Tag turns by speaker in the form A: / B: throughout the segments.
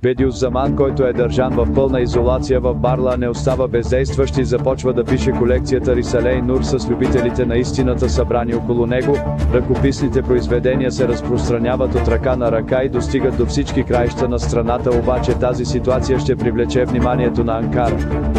A: Бедюс Заман, който е държан в пълна изолация в Барла, не остава бездействащ и започва да пише колекцията Риsalе Нур с любителите на истината събрани около него. Ръкописните произведения се разпространяват от ръка на ръка и достигат до всички краища на страната, обаче тази ситуация ще привлече вниманието на Анкара.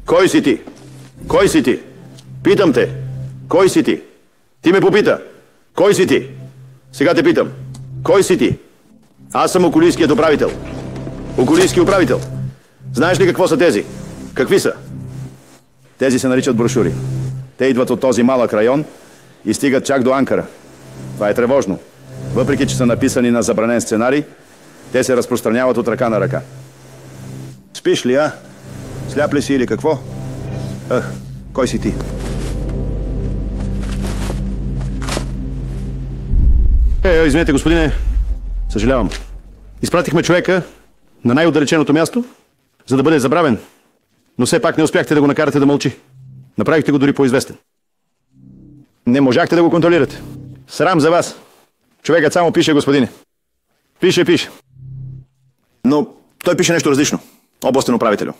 B: Кой си ти? Кой си ти? Питам те. Кой си ти? Ти ме попита. Кой си ти? Сега те питам. Кой си ти? Аз съм околийският управител. Околийски управител. Знаеш ли какво са тези? Какви са? Тези се наричат брошури. Те идват от този малък район и стигат чак до Анкара. Това е тревожно. Въпреки че са написани на забранен сценарий, те се разпространяват от ръка на ръка. Спиш ли, а? Сляп ли си или какво? Кой си ти? Извинете, господине. Съжалявам. Изпратихме човека на най-отдалеченото място, за да бъде забравен. Но все пак не успяхте да го накарате да мълчи. Направихте го дори по-известен. Не можахте да го контролирате. Срам за вас. Човекът само пише, господине. Пише. Но той пише нещо различно. Областен управител.